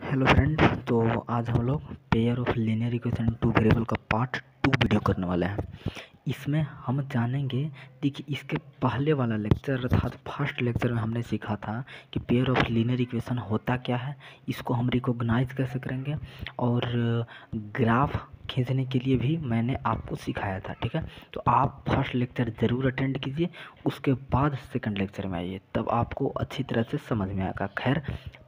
Hello friend. तो आज हम लोग pair of linear equation two variable का पार्ट 2 वीडियो करने वाले हैं। इसमें हम जानेंगे, देखिए इसके पहले वाला लेक्चर अर्थात फर्स्ट लेक्चर में हमने सीखा था कि पेयर ऑफ लीनियर इक्वेशन होता क्या है, इसको हम रिकॉग्नाइज कैसे करेंगे, और ग्राफ खींचने के लिए भी मैंने आपको सिखाया था। ठीक है, तो आप फर्स्ट लेक्चर ज़रूर अटेंड कीजिए, उसके बाद सेकंड लेक्चर में आइए, तब आपको अच्छी तरह से समझ में आएगा। खैर,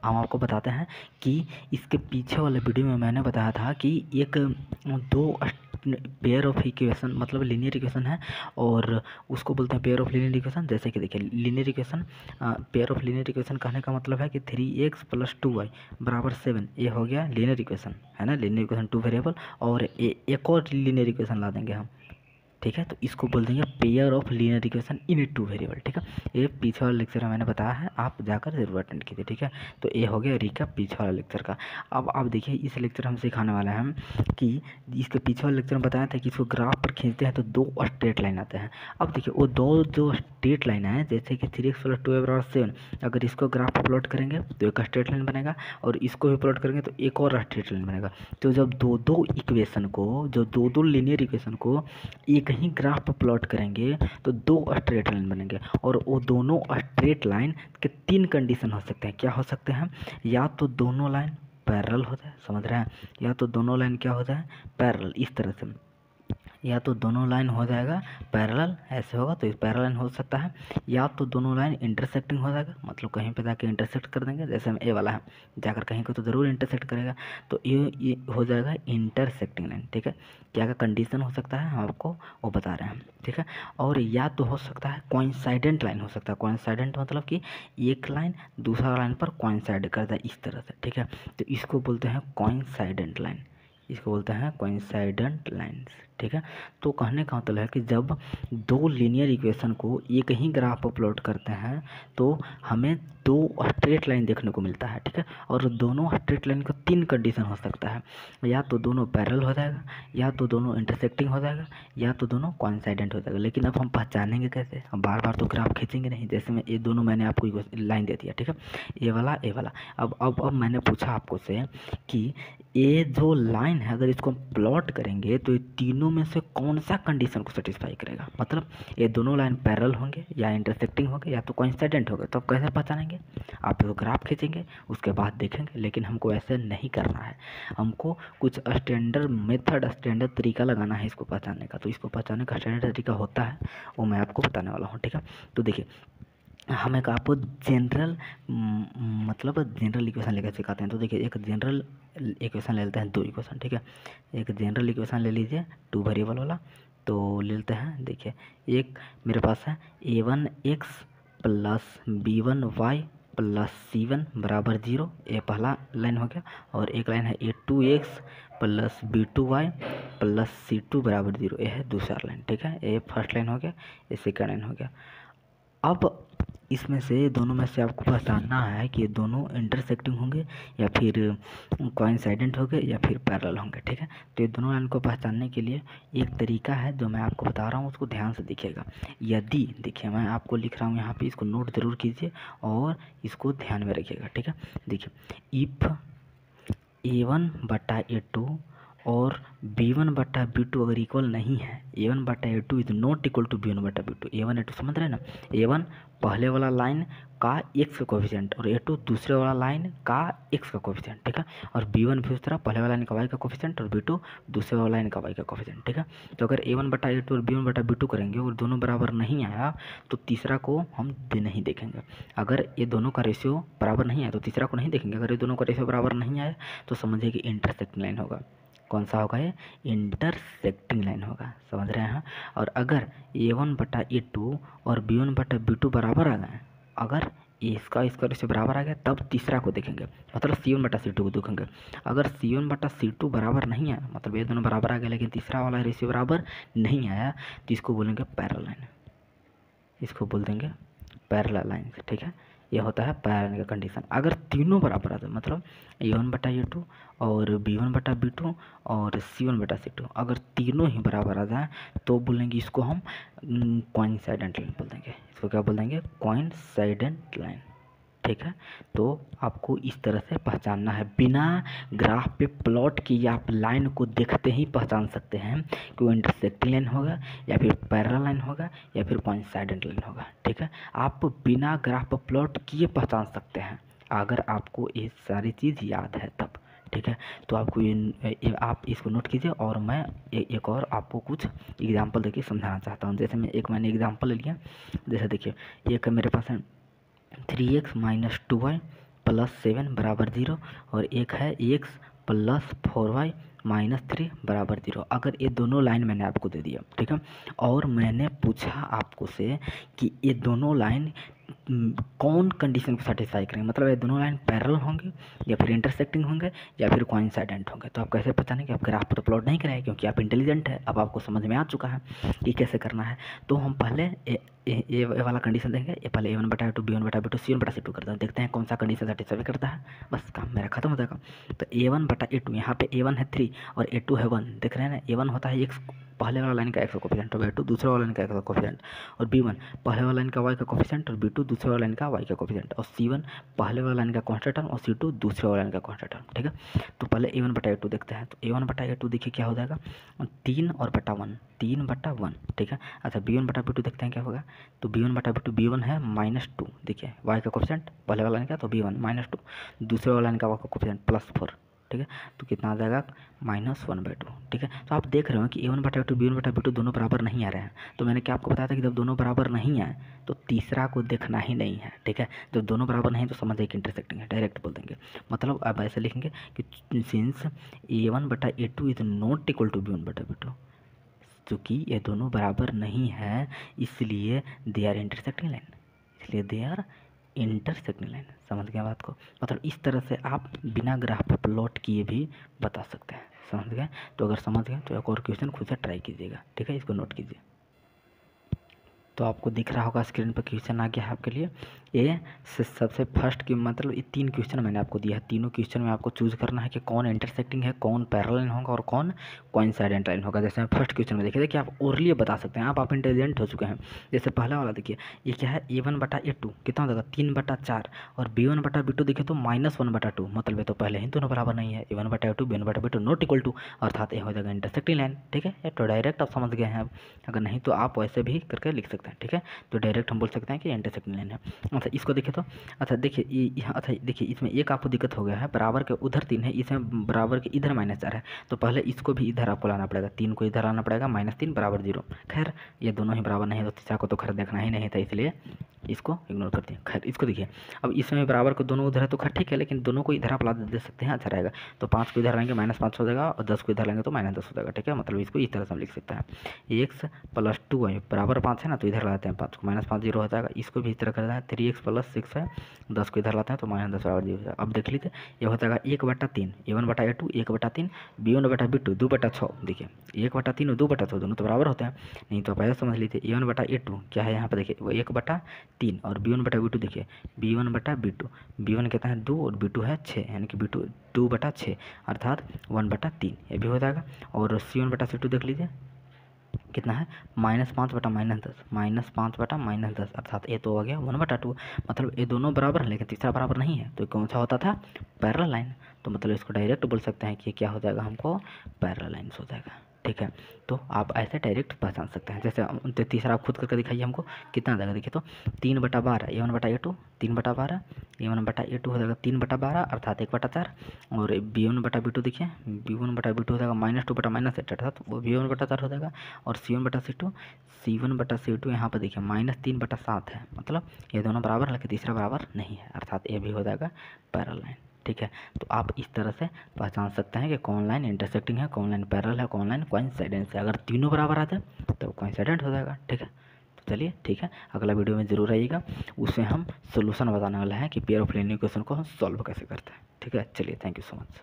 हम आपको बताते हैं कि इसके पीछे वाले वीडियो में मैंने बताया था कि एक दो पेयर ऑफ इक्वेशन मतलब लीनियर इक्वेशन है, और उसको बोलते हैं पेयर ऑफ लीनियर इक्वेशन। जैसे कि देखिए, linear equation, pair of linear equation कहने का मतलब है कि 3x + 2y = 7, ये हो गया लीनियर इक्वेशन, है ना। लीनियर इक्वेशन टू वेरिएबल, और एक और लीनियर इक्वेशन ला देंगे हम। ठीक है, तो इसको बोल देंगे pair of linear equation in two variable. ठीक है, ये पीछे वाला लेक्चर में मैंने बताया है, आप जाकर जरूर अटेंड कीजिए। ठीक है, तो ये हो गया रिकैप पीछे वाला लेक्चर का। अब आप देखिए, इस लेक्चर हम सिखाने वाले हैं कि इसके पीछे वाले लेक्चर में बताया था कि इसको ग्राफ पर खींचते हैं तो दो स्ट्रेट लाइन आते हैं। अब देखिए, वो दो जो स्ट्रेट लाइन है, जैसे कि 3x + 2y = 7, अगर इसको ग्राफ पर प्लॉट करेंगे तो एक स्ट्रेट लाइन बनेगा, और इसको भी प्लॉट करेंगे तो एक और स्ट्रेट लाइन बनेगा। तो जब दो इक्वेशन को, जो दो लीनियर इक्वेशन को एक ही ग्राफ पर प्लॉट करेंगे तो दो स्ट्रेट लाइन बनेंगे, और वो दोनों स्ट्रेट लाइन के तीन कंडीशन हो सकते हैं। क्या हो सकते हैं? या तो दोनों लाइन पैरेलल हो जाए, समझ रहे हैं, या तो दोनों लाइन क्या हो जाए, पैरेलल, इस तरह से, या तो दोनों लाइन हो जाएगा पैरेलल, ऐसे होगा तो इस पैरेलल हो सकता है, या तो दोनों लाइन इंटरसेक्टिंग हो जाएगा, मतलब कहीं पे जाके इंटरसेक्ट कर देंगे, जैसे हम ए वाला है, जाकर कहीं को तो ज़रूर इंटरसेक्ट करेगा, तो ये हो जाएगा इंटरसेक्टिंग लाइन। ठीक है, क्या क्या कंडीशन हो सकता है हम आपको वो बता रहे हैं। ठीक है, और या तो हो सकता है कोइंसाइडेंट लाइन हो सकता है। कोइंसाइडेंट मतलब कि एक लाइन दूसरा लाइन पर कोइंसाइड कर जाए, इस तरह से। ठीक है, तो इसको बोलते हैं कोइंसाइडेंट लाइन, इसको बोलते हैं कोइंसाइडेंट लाइन्स। ठीक है, तो कहने का मतलब है कि जब दो लीनियर इक्वेशन को एक ही ग्राफ पर प्लॉट करते हैं तो हमें दो स्ट्रेट लाइन देखने को मिलता है। ठीक है, और दोनों स्ट्रेट लाइन का तीन कंडीशन हो सकता है, या तो दोनों पैरेलल हो जाएगा, या तो दोनों इंटरसेक्टिंग हो जाएगा, या तो दोनों कोइंसाइडेंट हो जाएगा। लेकिन अब हम पहचानेंगे कैसे? हम बार बार तो ग्राफ खींचेंगे नहीं, जैसे मैं ये दोनों मैंने आपको लाइन दे दिया। ठीक है, ये वाला ये वाला। अब मैंने पूछा आपको से कि ये जो लाइन है, अगर इसको हम प्लॉट करेंगे तो ये तीनों में से कौन सा कंडीशन को सेटिस्फाई करेगा। मतलब ये दोनों लाइन पैरेलल होंगे, या इंटरसेक्टिंग होंगे, या तो कोइंसिडेंट होंगे। तो आप कैसे पहचानेंगे? आप तो ग्राफ खींचेंगे, उसके बाद देखेंगे। लेकिन हमको ऐसे नहीं करना है, हमको कुछ स्टैंडर्ड मेथड, स्टैंडर्ड तरीका लगाना है इसको पहचानने का। तो इसको पहचानने का स्टैंडर्ड तरीका होता है, वो मैं आपको बताने वाला हूँ। ठीक है, तो देखिए, हम एक आपको जनरल मतलब जनरल इक्वेशन लेकर सिखाते हैं। तो देखिए, एक जनरल इक्वेशन ले लेते हैं, दो इक्वेशन। ठीक है, एक जनरल इक्वेशन ले लीजिए टू वेरिएबल वाला, तो ले लेते हैं। देखिए, एक मेरे पास है a1x + b1y + c1 = 0, ये पहला लाइन हो गया। और एक लाइन है a2x + b2y + c2 = 0, ये है दूसरा लाइन। ठीक है, ये फर्स्ट लाइन हो गया, ये सेकंड लाइन हो गया। अब इसमें से दोनों में से आपको पहचानना है कि ये दोनों इंटरसेक्टिंग होंगे, या फिर कोइंसाइडेंट होंगे, या फिर पैरेलल होंगे। ठीक है, तो ये दोनों लाइन को पहचानने के लिए एक तरीका है जो मैं आपको बता रहा हूँ, उसको ध्यान से देखिएगा। यदि, देखिए मैं आपको लिख रहा हूँ यहाँ पे, इसको नोट ज़रूर कीजिए और इसको ध्यान में रखिएगा। ठीक है, देखिए, इफ़ a1/a2 और b1/b2 अगर इक्वल नहीं है, a1/a2 is not equal to b1/b2। a1 a2 समझ रहे हैं ना? a1 पहले वाला लाइन का x का कोफिशिएंट, और a2 दूसरे वाला लाइन का x का कोफिशिएंट। ठीक है, और b1 भी उस तरह पहले वाला लाइन का y का कोफिशिएंट, और b2 दूसरे वाला लाइन का y का कोफिशिएंट। ठीक है, तो अगर a1/a2 और b1/b2 करेंगे और दोनों बराबर नहीं आया तो तीसरा को हम नहीं देखेंगे। अगर ये दोनों का रेशियो बराबर नहीं आया तो तीसरा को नहीं देखेंगे। अगर ये दोनों का रेशियो बराबर नहीं आया तो समझिए कि इंटरसेक्टिंग लाइन होगा। कौन सा होगा? ये इंटरसेक्टिंग लाइन होगा, समझ रहे हैं। और अगर a1/a2 और b1/b2 बराबर आ गए, अगर इसका रेशियो बराबर आ गया, तब तीसरा को देखेंगे, मतलब c1/c2 को देखेंगे। अगर c1/c2 बराबर नहीं आया, मतलब ये दोनों बराबर आ गए लेकिन तीसरा वाला रेशियो बराबर नहीं आया, तो इसको बोलेंगे पैरेलल लाइन, इसको बोल देंगे पैरेलल लाइन। ठीक है, यह होता है पैरेलल का कंडीशन। अगर तीनों बराबर आ जाए, मतलब a1/a2 और b1/b2 और c1/c2, अगर तीनों ही बराबर आ जाए तो बोलेंगे, इसको हम कोइंसाइडेंट लाइन बोल देंगे। इसको क्या बोल देंगे? कोइंसाइडेंट लाइन। ठीक है। तो आपको इस तरह से पहचानना है, बिना ग्राफ पे प्लॉट किए आप लाइन को देखते ही पहचान सकते हैं कि वो इंटरसेक्टिंग लाइन होगा या फिर पैरेलल लाइन होगा या फिर कोइंसाइडेंट लाइन होगा, ठीक है। आप बिना ग्राफ पर प्लॉट किए पहचान सकते हैं अगर आपको ये सारी चीज़ याद है तब, ठीक है। तो आपको ये आप इसको नोट कीजिए और मैं एक और आपको कुछ एग्जांपल देके समझाना चाहता हूँ। जैसे मैंने एग्जांपल ले लिया, जैसे देखिए एक मेरे पास है 3x माइनस 2y प्लस 7 बराबर 0 और एक है x प्लस 4y माइनस 3 बराबर 0। अगर ये दोनों लाइन मैंने आपको दे दिया, ठीक है, और मैंने पूछा आपको से कि ये दोनों लाइन कौन कंडीशन को सेटिस्फाई करेंगे, मतलब ये दोनों लाइन पैरेलल होंगे या फिर इंटरसेक्टिंग होंगे या फिर कोइंसाइडेंट होंगे। तो आप कैसे पहचानेंगे? आप ग्राफ पर प्लॉट नहीं कराए क्योंकि आप इंटेलिजेंट है, अब आपको समझ में आ चुका है कि कैसे करना है। तो हम पहले ये वाला कंडीशन देंगे, ये पहले a1/2 b1/b2 c1/c2 करते हैं, देखते हैं कौन सा कंडीशन सेटिस्फाई करता है, बस काम मेरा खत्म हो जाएगा। तो a1/a2, यहाँ पे a1 है 3 और a2 है 1, देख रहे हैं ना, a1 होता है x पहले वाला लाइन का x का कोफिशिएंट और b2 दूसरे वाला लाइन का x का कोफिशिएंट और b1 पहले वाला लाइन का y का कोफिशिएंट और b2 दूसरे वाला लाइन का y का कोफिशिएंट और c1 पहले वाला लाइन का कांस्टेंट टर्म और c2 दूसरे वाला लाइन का कांस्टेंट टर्म, ठीक है। तो पहले a1/a2 देखते हैं, तो a1/a2 देखिए क्या हो जाएगा 3/1, ठीक है। अच्छा b1/b2 देखते हैं क्या होगा, तो b1/b2 b1 है -2, देखिए y का कोफिशिएंट पहले वाला लाइन का तो b1 -2 दूसरे वाला लाइन का y का कोफिशिएंट +4, ठीक है। तो कितना आ जाएगा -1/2, ठीक है। तो आप देख रहे हो कि a1/2 b1/b2 दोनों बराबर नहीं आ रहे हैं। तो मैंने क्या आपको बताया था कि जब दोनों बराबर नहीं आए तो तीसरा को देखना ही नहीं है, ठीक है। जब दोनों बराबर नहीं तो समझिए कि इंटरसेक्टिंग है, डायरेक्ट बोल देंगे। मतलब आप ऐसे लिखेंगे कि since a1/a2 is not equal to b1/b2, क्योंकि ये दोनों बराबर नहीं है इसलिए दे आर इंटरसेक्टिंग लाइन, इसलिए दे आर इंटरसेक्टिंग लाइन। समझ गए बात को? मतलब इस तरह से आप बिना ग्राफ पर प्लॉट किए भी बता सकते हैं, समझ गए? तो अगर समझ गए तो एक और क्वेश्चन खुद से ट्राई कीजिएगा, ठीक है, इसको नोट कीजिए। तो आपको दिख रहा होगा स्क्रीन पर क्वेश्चन आ गया है आपके लिए। ये सबसे फर्स्ट की मतलब ये 3 क्वेश्चन मैंने आपको दिया है, तीनों क्वेश्चन में आपको चूज़ करना है कि कौन इंटरसेक्टिंग है, कौन पैरेलल लाइन होगा और कौन कोइंसाइडेंट लाइन होगा। जैसे फर्स्ट क्वेश्चन में देखिए कि आप ओरली बता सकते हैं, आप इंटेलिजेंट हो चुके हैं। जैसे पहला वाला देखिए ये क्या है a1/a2 कितना हो जाएगा 3/4 और b1/b2 देखिए तो -1/2, मतलब ये तो पहले ही दोनों बराबर नहीं है, a1/a2 b1/b2 not equal to, अर्थात ये हो जाएगा इंटरसेक्टिंग लाइन, ठीक है। ये तो डायरेक्ट आप समझ गए हैं अब, अगर नहीं तो आप वैसे भी करके लिख सकते हैं, ठीक है। तो डायरेक्ट हम बोल सकते हैं कि इंटरसेक्टिंग लाइन है। अच्छा इसको देखिए तो, अच्छा देखिए अच्छा देखिए इसमें एक आपको दिक्कत हो गया है, बराबर के उधर 3 है, इसमें बराबर के इधर -4 है, तो पहले इसको भी इधर आपको लाना पड़ेगा, 3 को इधर लाना पड़ेगा, -3 बराबर 0। खैर ये दोनों ही बराबर नहीं है तो तीसरा को तो खैर देखना ही नहीं था, इसलिए इसको इग्नोर करते हैं। खैर इसको देखिए, अब इसमें बराबर को दोनों उधर है तो खैर ठीक है, लेकिन दोनों को इधर आप ला दे सकते हैं, अच्छा रहेगा। तो 5 को इधर लाएंगे -5 हो जाएगा और 10 को इधर लाएंगे तो -10 हो जाएगा, ठीक है। मतलब इसको इस तरह से हम लिख सकते हैं x + 2 है बराबर 5 है ना, तो इधर लाते हैं 5 को, -5 0 हो जाएगा। इसको भी इस तरह करना है 3x + 6 है, 10 को इधर लाते हैं तो -10 बराबर 0 हो जाएगा। अब देख लीजिए ये हो जाएगा 1/3 a1/a2 1/3 b1/b2 2/6, देखिए 1/3 और 2/6 दोनों तो बराबर होते हैं, नहीं तो आप ऐसा समझ लीजिए a1/a2 क्या है यहाँ पर देखिए वो 1/3 और b1/b2 देखिए b1/b2, b1 कितना है 2 और b2 है 6, यानी कि b2 2/6 अर्थात 1/3, ये भी हो जाएगा। और c1/c2 देख लीजिए कितना है -5/-10 -5/-10 अर्थात ये तो हो गया 1/2, मतलब ये दोनों बराबर हैं लेकिन तीसरा बराबर नहीं है, तो कौन सा होता था पैरेलल लाइन। तो मतलब इसको डायरेक्ट बोल सकते हैं कि क्या हो जाएगा हमको पैरेलल लाइन्स हो जाएगा, ठीक है। तो आप ऐसे डायरेक्ट पहचान सकते हैं। जैसे तीसरा आप खुद करके दिखाइए हमको कितना आ जाएगा, देखिए तो 3/12 a1/a2 3/12 a1/a2 हो जाएगा 3/12 अर्थात 1/4 और b1/b2 देखिए b1/b2 हो जाएगा -2/-8 अर्थात वो b1/4 हो जाएगा और c1/c2 यहाँ पर देखिए -3/7 है, मतलब ये दोनों बराबर है लेकिन तीसरा बराबर नहीं है, अर्थात ये भी हो जाएगा पैरेलल लाइन, ठीक है। तो आप इस तरह से पहचान सकते हैं कि कौन लाइन इंटरसेक्टिंग है, कौन लाइन पैरेलल है, कौन लाइन कोइंसाइडेंट है। अगर तीनों बराबर आ जाए तो कोइंसाइडेंट हो जाएगा, ठीक है। तो चलिए ठीक है, अगला वीडियो में ज़रूर आइएगा, उसमें हम सोल्यूशन बताने वाले हैं कि पेयर ऑफ लीनियर इक्वेशन को हम सॉल्व कैसे करते हैं, ठीक है। चलिए थैंक यू सो मच।